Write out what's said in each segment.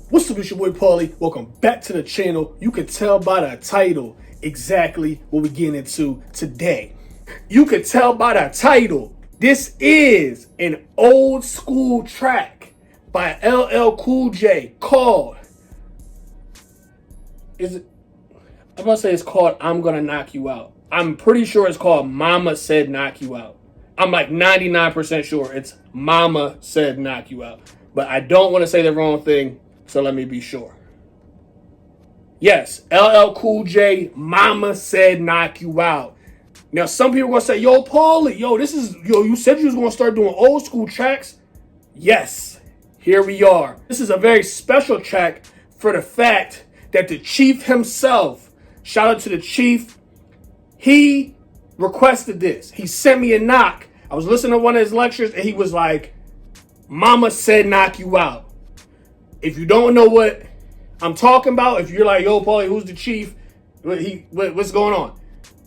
What's up, it's your boy Paulie. Welcome back to the channel. You can tell by the title exactly what we're getting into today. You can tell by the title. This is an old school track by LL Cool J called, I'm gonna say it's called I'm Gonna Knock You Out. I'm pretty sure it's called Mama Said Knock You Out. I'm like 99% sure it's Mama Said Knock You Out. But I don't want to say the wrong thing, so let me be sure. Yes, LL Cool J, Mama Said Knock You Out. Now, some people are going to say, yo, Paulie, you said you was going to start doing old school tracks. Yes, here we are. This is a very special track for the fact that the Chief himself, shout out to the Chief, he requested this. He sent me a knock. I was listening to one of his lectures and he was like, Mama Said Knock You Out. If you don't know what I'm talking about, if you're like, yo, Paulie, who's the Chief? What's going on?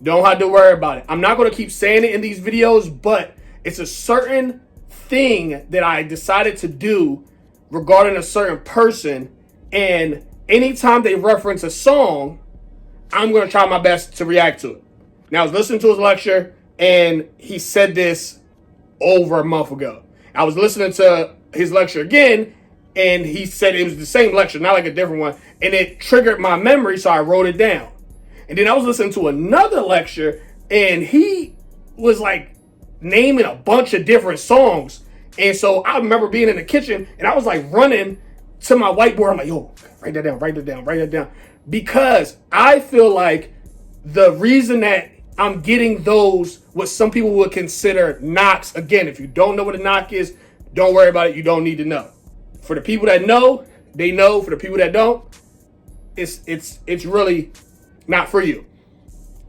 Don't have to worry about it. I'm not going to keep saying it in these videos, but it's a certain thing that I decided to do regarding a certain person. And anytime they reference a song, I'm going to try my best to react to it. Now, I was listening to his lecture, and he said this over a month ago. I was listening to his lecture again, and he said it was the same lecture, not like a different one. And it triggered my memory, so I wrote it down. And then I was listening to another lecture, and he was like naming a bunch of different songs. And so I remember being in the kitchen, and I was like running to my whiteboard. I'm like, yo, write that down, write that down, write that down. Because I feel like the reason that I'm getting those, what some people would consider knocks, again, if you don't know what a knock is, don't worry about it. You don't need to know. For the people that know, they know. For the people that don't, it's really not for you.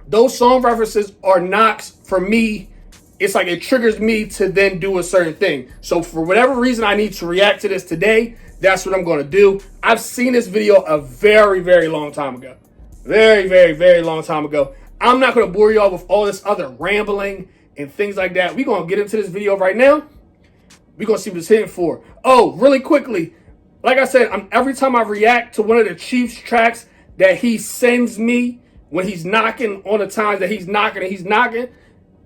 Those song references are knocks for me. It's like it triggers me to then do a certain thing. So for whatever reason I need to react to this today, that's what I'm going to do. I've seen this video a very, very long time ago. Very, very, very long time ago. I'm not going to bore y'all with all this other rambling and things like that. We're going to get into this video right now. We're going to see what it's hitting for. Oh, really quickly. Like I said, every time I react to one of the Chiefs tracks that he sends me when he's knocking, on the times that he's knocking and he's knocking,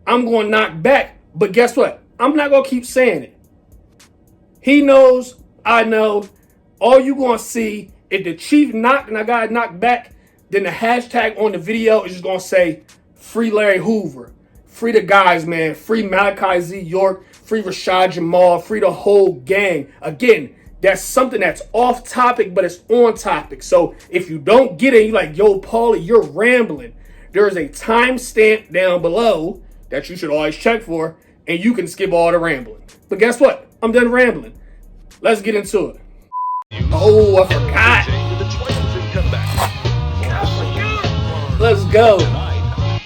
I'm going to knock back. But guess what? I'm not going to keep saying it. He knows, I know. All you going to see, if the Chief knocked and I got knocked back, then the hashtag on the video is just going to say, free Larry Hoover, free the guys, man, free Malachi Z. York, free Rashad Jamal, free the whole gang. Again, that's something that's off topic, but it's on topic. So if you don't get it, you're like, yo, Paulie, you're rambling. There is a timestamp down below that you should always check for, and you can skip all the rambling. But guess what? I'm done rambling. Let's get into it. Oh, I forgot. Let's go.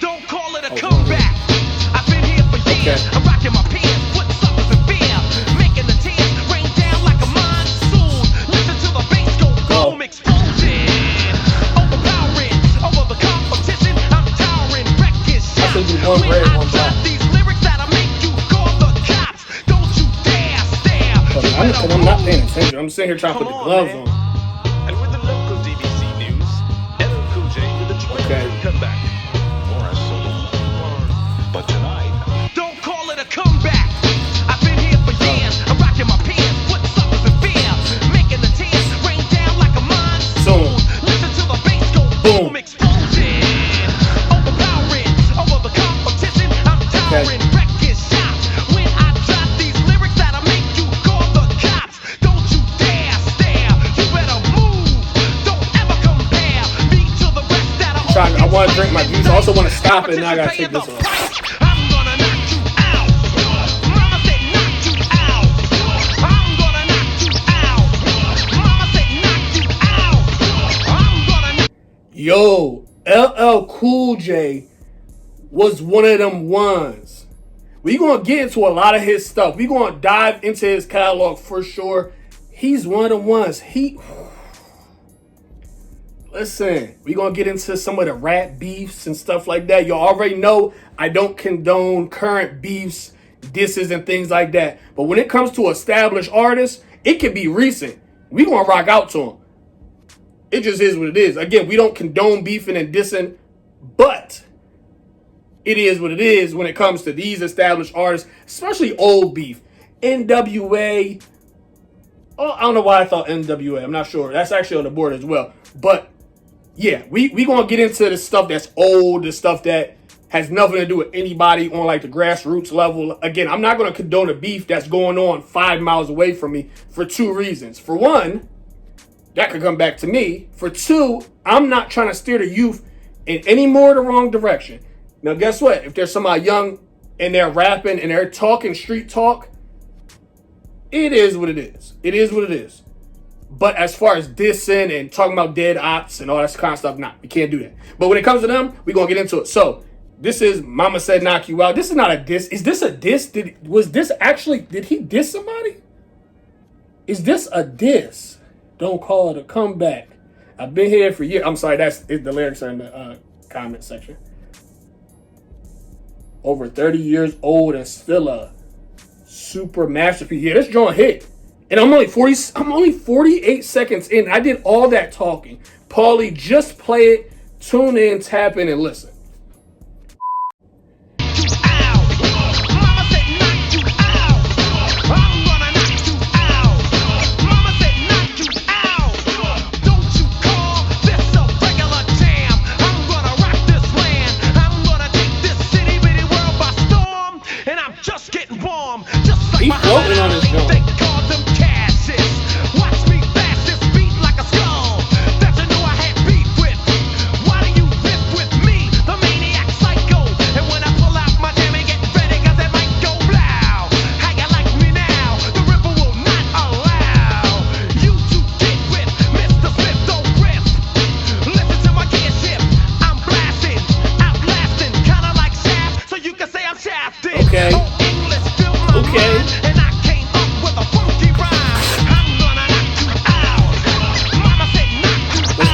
Don't call it a comeback. I've been here for years. I'm rocking my pants, putting suckers in fear, making the tears rain down like a monsoon. Listen to the bass go boom, explosion, overpowering over the competition. I'm towering, wrecking shit. When I drop these lyrics that'll make you call the cops. Don't you dare stare. I'm not paying attention. I'm sitting here trying to put the gloves on. And with the local DBC news, LL Cool J with the comeback. But tonight, don't call it a comeback. I've been here for years. I'm rocking my pants, putting suckers in fear, making the tears rain down like a monsoon. Listen to the bass go boom, explosion, overpowering over the competition. I'm towering, wrecking shots. When I drop these lyrics that'll make you call the cops. Don't you dare stare. You better move. Don't ever compare me to the rest that are. I want to drink my juice. I also want to stop it, and I got to take this off. I'm gonna knock you out. Mama said knock you out. I'm gonna knock you out. Mama said knock you out. I'm gonna knock. Yo, LL Cool J was one of them ones. We gonna get into a lot of his stuff. We gonna dive into his catalog for sure. He's one of them ones. Listen, we're going to get into some of the rap beefs and stuff like that. You already know I don't condone current beefs, disses, and things like that. But when it comes to established artists, it can be recent. We're going to rock out to them. It just is what it is. Again, we don't condone beefing and dissing, but it is what it is when it comes to these established artists, especially old beef. NWA. Oh, I don't know why I thought NWA. I'm not sure. That's actually on the board as well. But yeah, we gonna get into the stuff that's old, the stuff that has nothing to do with anybody on like the grassroots level. Again, I'm not gonna condone a beef that's going on 5 miles away from me for 2 reasons. For one, that could come back to me. For 2, I'm not trying to steer the youth in any more the wrong direction. Now, guess what? If there's somebody young and they're rapping and they're talking street talk, it is what it is. It is what it is. But as far as dissing and talking about dead ops and all that kind of stuff, nah, we can't do that. But when it comes to them, we're going to get into it. So, this is Momma Said Knock You Out. This is not a diss. Is this a diss? Did he diss somebody? Is this a diss? Don't call it a comeback. I've been here for years. I'm sorry, the lyrics are in the comment section. Over 30 years old and still a super masterpiece. Yeah, this joint hit. And I'm only 48 seconds in. I did all that talking. Paulie, just play it, tune in, tap in, and listen. He's floating on his joint.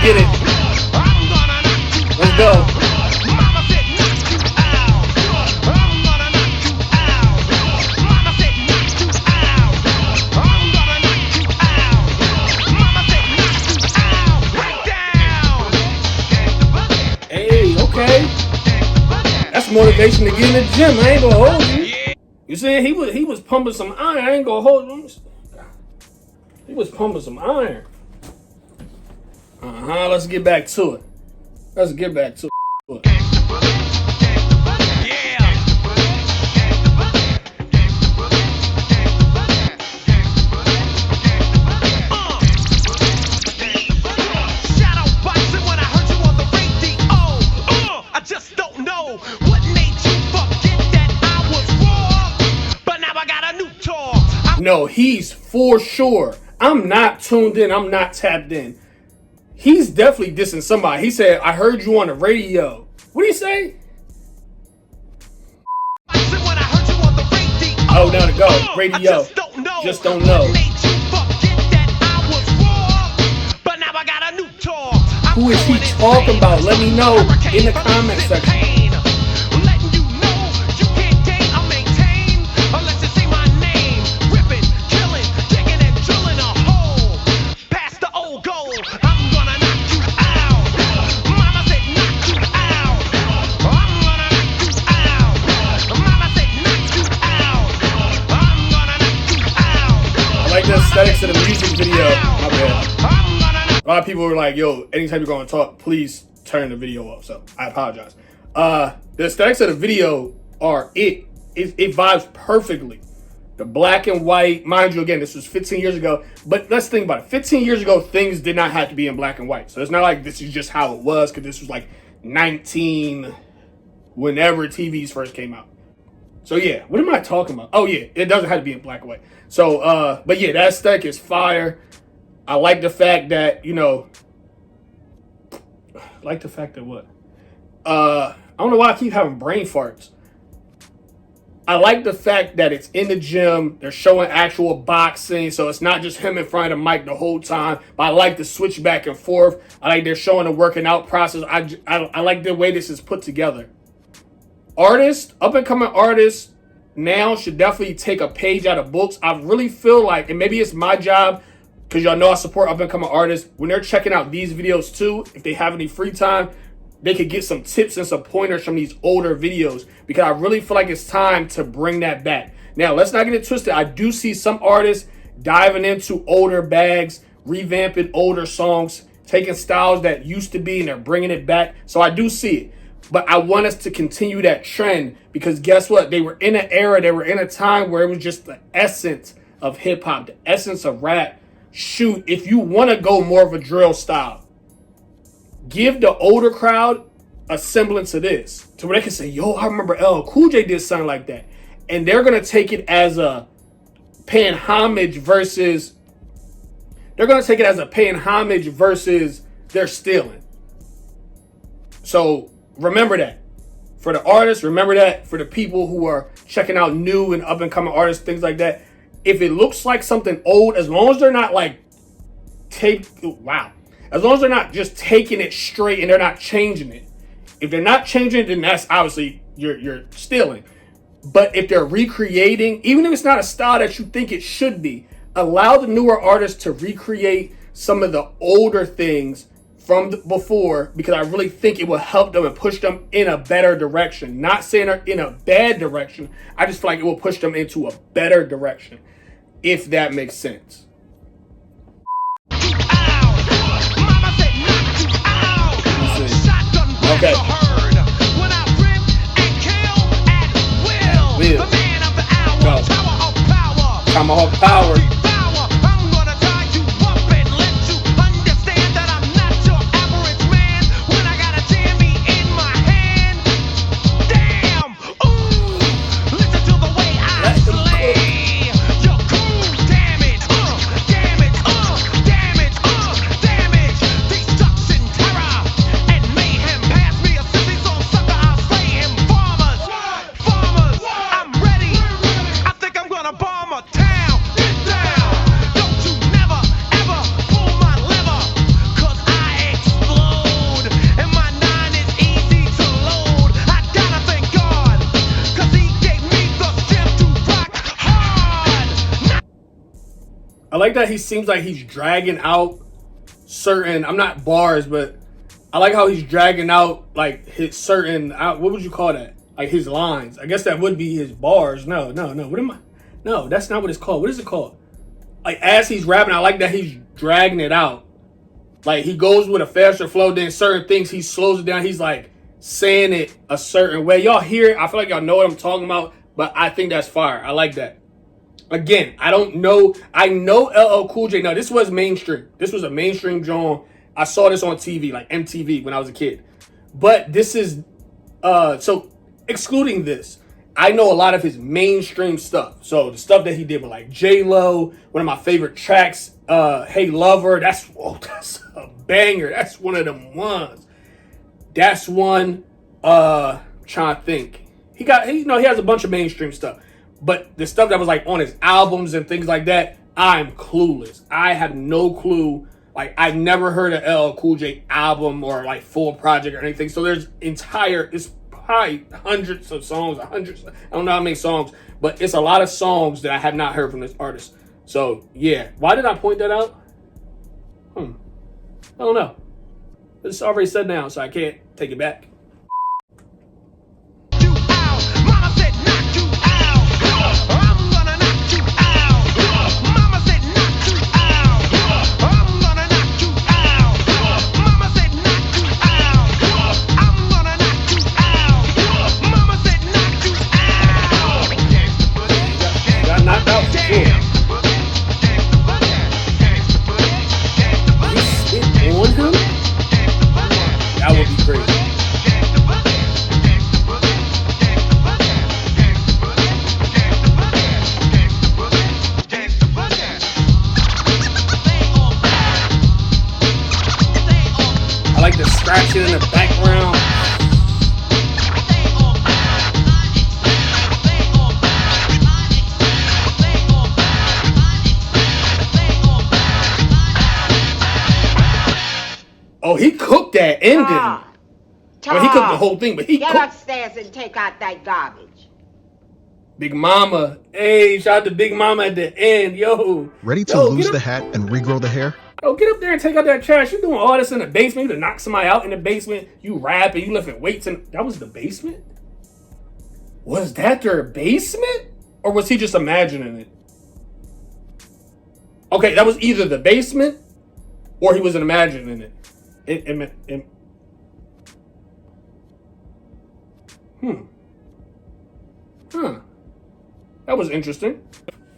Get it. Let's go. Hey, okay. That's motivation to get in the gym. I ain't gonna hold you. You saying he was pumping some iron. I ain't gonna hold you. He was pumping some iron. Let's get back to it. I just don't know what made you forget that I was wrong. But now I got a new talk. No, he's for sure. I'm not tuned in. I'm not tapped in. He's definitely dissing somebody. He said, I heard you on the radio. What did he say? Oh, now to go. Radio. Just don't know. Who is he talking about? Let me know in the comment section. The aesthetics of the music video. My bad. A lot of people were like, yo, anytime you're going to talk, please turn the video off. So I apologize. The aesthetics of the video are it vibes perfectly. The black and white, mind you, again, this was 15 years ago, but let's think about it. 15 years ago, things did not have to be in black and white. So it's not like this is just how it was, because this was like 19, whenever TVs first came out. So yeah, what am I talking about? Oh yeah, it doesn't have to be in black and white. So, but yeah, that aesthetic is fire. I like the fact that, I don't know why I keep having brain farts. I like the fact that it's in the gym. They're showing actual boxing, so it's not just him in front of the mic the whole time. But I like the switch back and forth. I like they're showing the working out process. I like the way this is put together. Artists, up-and-coming artists now should definitely take a page out of books. I really feel like, and maybe it's my job because y'all know I support up and coming artists. When they're checking out these videos too, if they have any free time, they could get some tips and some pointers from these older videos, because I really feel like it's time to bring that back. Now, let's not get it twisted. I do see some artists diving into older bags, revamping older songs, taking styles that used to be and they're bringing it back. So I do see it. But I want us to continue that trend, because guess what? They were in an era, they were in a time where it was just the essence of hip hop, the essence of rap. Shoot, if you want to go more of a drill style, give the older crowd a semblance of this, to where they can say, yo, I remember LL Cool J did something like that. And they're going to take it as a paying homage versus, they're stealing. So remember that. For the artists, remember that. For the people who are checking out new and up and coming artists, things like that. If it looks like something old, as long as they're not like as long as they're not just taking it straight and they're not changing it. If they're not changing it, then that's obviously you're stealing. But if they're recreating, even if it's not a style that you think it should be, allow the newer artists to recreate some of the older things from before, because I really think it will help them and push them in a better direction. Not saying they're in a bad direction. I just feel like it will push them into a better direction, if that makes sense. Okay. Tomahawk power. I'm gonna tie you up and let you understand that I'm not your average man. When I got a jammy in my hand, damn, ooh, listen to the way I slay your crew. Damage, damage, damage, destruction, terror, and mayhem. Pass me a sissy song sucker, I'll slay him. Farmers, I'm ready. I think I'm gonna bomb a town. I like that he seems like he's dragging out certain, I'm not bars, but I like how he's dragging out like his certain, what would you call that? Like his lines. I guess that would be his bars. No. What am I? No, that's not what it's called. What is it called? Like as he's rapping, I like that he's dragging it out. Like he goes with a faster flow, then certain things he slows it down. He's like saying it a certain way. Y'all hear it. I feel like y'all know what I'm talking about, but I think that's fire. I like that. Again, I don't know. I know LL Cool J. Now, this was mainstream. This was a mainstream genre. I saw this on TV, like MTV, when I was a kid. But this is, so excluding this, I know a lot of his mainstream stuff. So the stuff that he did with like J-Lo, one of my favorite tracks, Hey Lover, that's a banger. That's one of them ones. That's one, trying to think. He has a bunch of mainstream stuff. But the stuff that was like on his albums and things like that, I'm clueless. I have no clue. Like I've never heard an LL Cool J album or like full project or anything. So it's probably hundreds of songs, I don't know how many songs, but it's a lot of songs that I have not heard from this artist. So yeah, why did I point that out? I don't know. It's already said now, so I can't take it back. In the background. Oh, he cooked that ending. Well, he cooked the whole thing, but he Get upstairs and take out that garbage. Big Mama. Hey, shout out to Big Mama at the end. Yo. Ready to lose the hat and regrow the hair? Yo, get up there and take out that trash. You doing all this in the basement. You to knock somebody out in the basement. You rapping. You lifting weights. And that was the basement? Was that their basement? Or was he just imagining it? Okay, that was either the basement or he wasn't imagining it. That was interesting.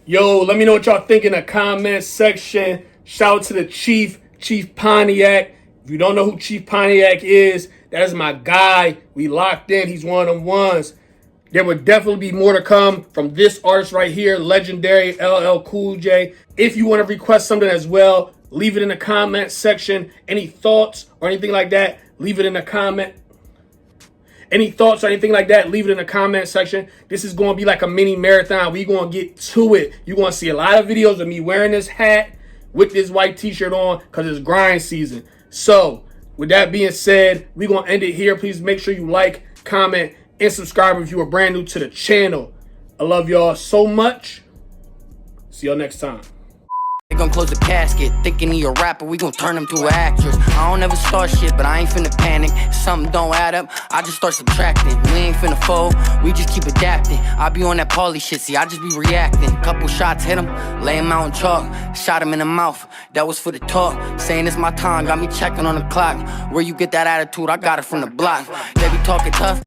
Yo, let me know what y'all think in the comment section. Shout out to the Chief Pontiac. If you don't know who Chief Pontiac is, that is my guy. We locked in. He's one of them ones. There would definitely be more to come from this artist right here, legendary LL Cool J. If you want to request something as well, leave it in the comment section. Any thoughts or anything like that, leave it in the comment. Any thoughts or anything like that, leave it in the comment section. This is going to be like a mini marathon. We're going to get to it. You're going to see a lot of videos of me wearing this hat with this white t-shirt on because it's grind season. So, with that being said, we're going to end it here. Please make sure you like, comment, and subscribe if you are brand new to the channel. I love y'all so much. See y'all next time. They gon' close the casket, thinking he a rapper, we gon' turn him to an actress. I don't ever start shit, but I ain't finna panic. If something don't add up, I just start subtracting. We ain't finna fold, we just keep adapting. I be on that Paulie shit, see, I just be reacting. Couple shots hit him, lay him out in chalk. Shot him in the mouth, that was for the talk. Saying it's my time, got me checking on the clock. Where you get that attitude, I got it from the block. They be talking tough.